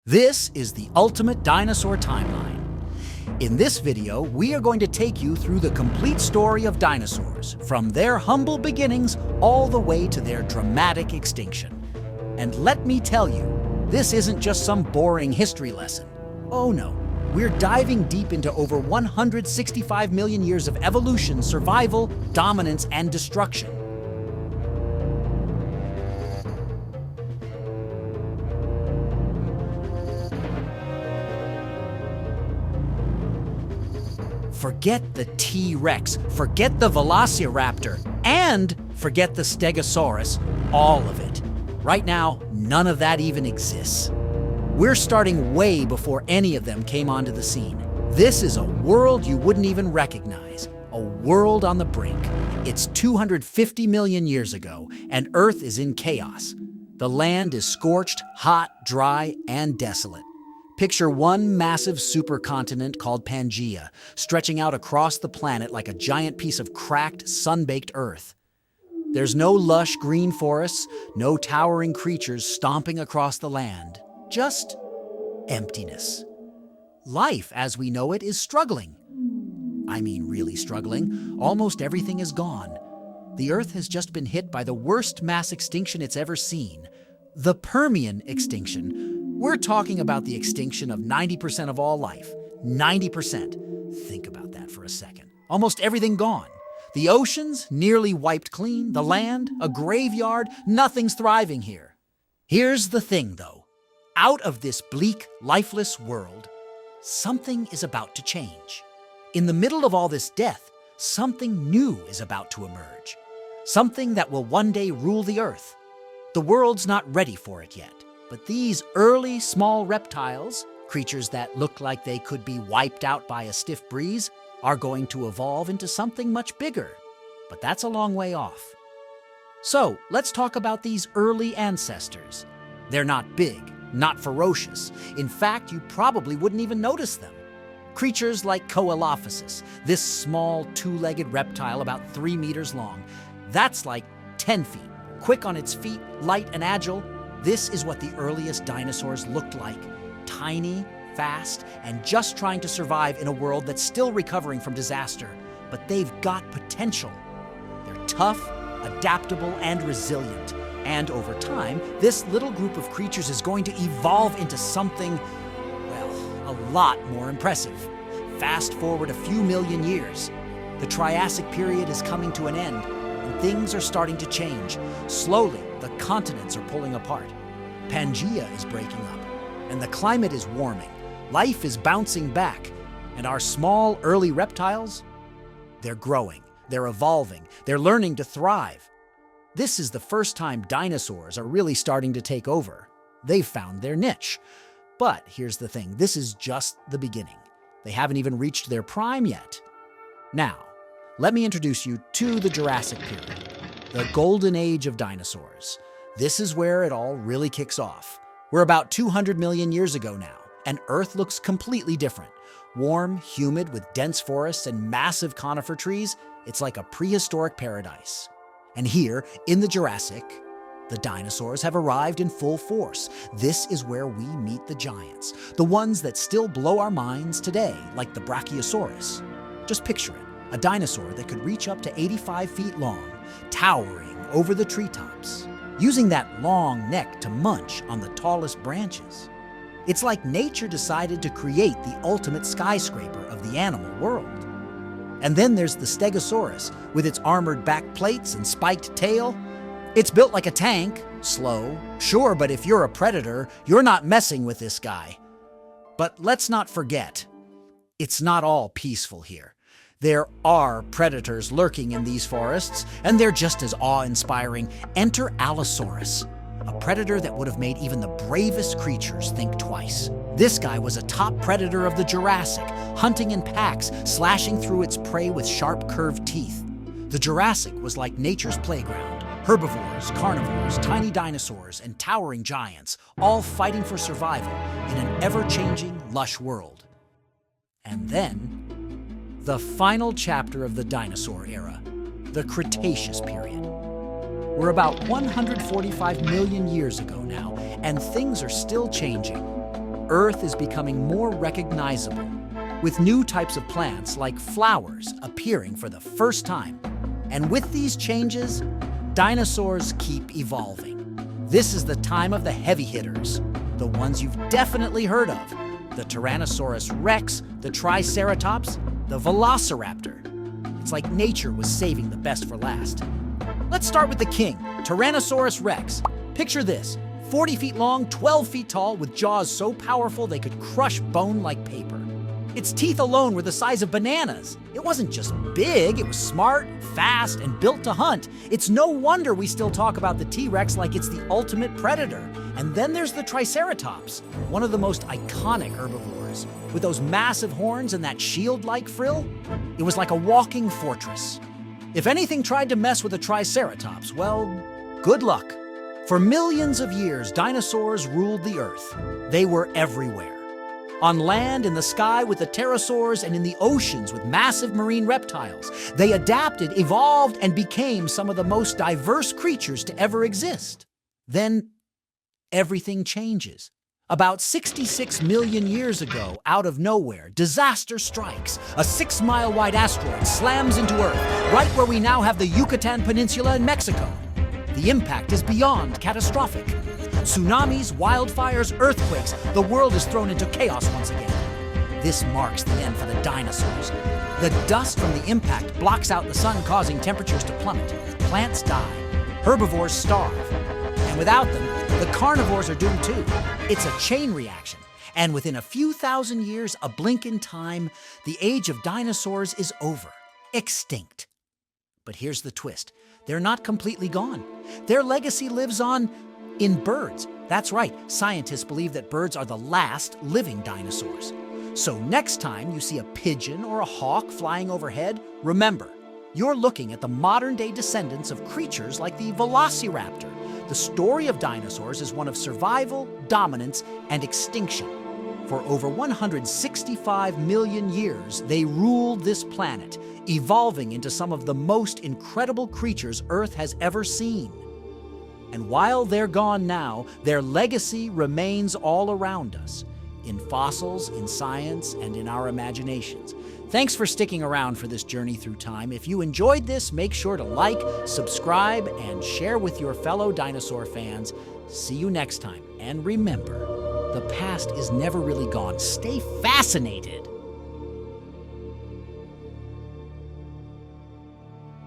This is the ultimate dinosaur timeline. In this video, we are going to take you through the complete story of dinosaurs, from their humble beginnings all the way to their dramatic extinction. And let me tell you, this isn't just some boring history lesson. Oh no, we're diving deep into over 165 million years of evolution, survival, dominance, and destruction. Forget the T-Rex, forget the Velociraptor, and forget the Stegosaurus, all of it. Right now, none of that even exists. We're starting way before any of them came onto the scene. This is a world you wouldn't even recognize, a world on the brink. It's 250 million years ago, and Earth is in chaos. The land is scorched, hot, dry, and desolate. Picture one massive supercontinent called Pangaea, stretching out across the planet like a giant piece of cracked, sun-baked Earth. There's no lush green forests, no towering creatures stomping across the land, just emptiness. Life, as we know it, is struggling. I mean, really struggling. Almost everything is gone. The Earth has just been hit by the worst mass extinction it's ever seen, the Permian extinction. We're talking about the extinction of 90% of all life. 90%. Think about that for a second. Almost everything gone. The oceans nearly wiped clean. The land, a graveyard. Nothing's thriving here. Here's the thing, though. Out of this bleak, lifeless world, something is about to change. In the middle of all this death, something new is about to emerge. Something that will one day rule the Earth. The world's not ready for it yet. But these early small reptiles, creatures that look like they could be wiped out by a stiff breeze, are going to evolve into something much bigger. But that's a long way off. So let's talk about these early ancestors. They're not big, not ferocious. In fact, you probably wouldn't even notice them. Creatures like Coelophysis, this small two-legged reptile about 3 meters long, that's like 10 feet. Quick on its feet, light and agile. This is what the earliest dinosaurs looked like. Tiny, fast, and just trying to survive in a world that's still recovering from disaster. But they've got potential. They're tough, adaptable, and resilient. And over time, this little group of creatures is going to evolve into something, well, a lot more impressive. Fast forward a few million years. The Triassic Period is coming to an end, and things are starting to change. Slowly, the continents are pulling apart. Pangaea is breaking up, and the climate is warming. Life is bouncing back, and our small, early reptiles, they're growing, they're evolving, they're learning to thrive. This is the first time dinosaurs are really starting to take over. They've found their niche. But here's the thing, this is just the beginning. They haven't even reached their prime yet. Now, let me introduce you to the Jurassic Period. The golden age of dinosaurs. This is where it all really kicks off. We're about 200 million years ago now, and Earth looks completely different. Warm, humid, with dense forests and massive conifer trees, it's like a prehistoric paradise. And here, in the Jurassic, the dinosaurs have arrived in full force. This is where we meet the giants, the ones that still blow our minds today, like the Brachiosaurus. Just picture it, a dinosaur that could reach up to 85 feet long, towering over the treetops, using that long neck to munch on the tallest branches. It's like nature decided to create the ultimate skyscraper of the animal world. And then there's the Stegosaurus, with its armored back plates and spiked tail. It's built like a tank, slow, sure, but if you're a predator, you're not messing with this guy. But let's not forget, it's not all peaceful here. There are predators lurking in these forests, and they're just as awe-inspiring. Enter Allosaurus, a predator that would have made even the bravest creatures think twice. This guy was a top predator of the Jurassic, hunting in packs, slashing through its prey with sharp, curved teeth. The Jurassic was like nature's playground. Herbivores, carnivores, tiny dinosaurs, and towering giants, all fighting for survival in an ever-changing, lush world. And then, the final chapter of the dinosaur era, the Cretaceous Period. We're about 145 million years ago now, and things are still changing. Earth is becoming more recognizable, with new types of plants like flowers appearing for the first time. And with these changes, dinosaurs keep evolving. This is the time of the heavy hitters, the ones you've definitely heard of: the Tyrannosaurus rex, the Triceratops, the Velociraptor. It's like nature was saving the best for last. Let's start with the king, Tyrannosaurus rex. Picture this: 40 feet long, 12 feet tall, with jaws so powerful they could crush bone like paper. Its teeth alone were the size of bananas. It wasn't just big, it was smart, fast, and built to hunt. It's no wonder we still talk about the T-Rex like it's the ultimate predator. And then there's the Triceratops, one of the most iconic herbivores. With those massive horns and that shield-like frill, it was like a walking fortress. If anything tried to mess with a Triceratops, well, good luck. For millions of years, dinosaurs ruled the Earth. They were everywhere. On land, in the sky with the pterosaurs, and in the oceans with massive marine reptiles. They adapted, evolved, and became some of the most diverse creatures to ever exist. Then, everything changes. About 66 million years ago, out of nowhere, disaster strikes. A 6-mile-wide asteroid slams into Earth, right where we now have the Yucatan Peninsula in Mexico. The impact is beyond catastrophic. Tsunamis, wildfires, earthquakes, the world is thrown into chaos once again. This marks the end for the dinosaurs. The dust from the impact blocks out the sun, causing temperatures to plummet. Plants die. Herbivores starve. And without them, the carnivores are doomed too. It's a chain reaction. And within a few thousand years, a blink in time, the age of dinosaurs is over. Extinct. But here's the twist. They're not completely gone. Their legacy lives on in birds. That's right, scientists believe that birds are the last living dinosaurs. So next time you see a pigeon or a hawk flying overhead, remember, you're looking at the modern-day descendants of creatures like the Velociraptor. The story of dinosaurs is one of survival, dominance, and extinction. For over 165 million years, they ruled this planet, evolving into some of the most incredible creatures Earth has ever seen. And while they're gone now, their legacy remains all around us, in fossils, in science, and in our imaginations. Thanks for sticking around for this journey through time. If you enjoyed this, make sure to like, subscribe, and share with your fellow dinosaur fans. See you next time. And remember, the past is never really gone. Stay fascinated.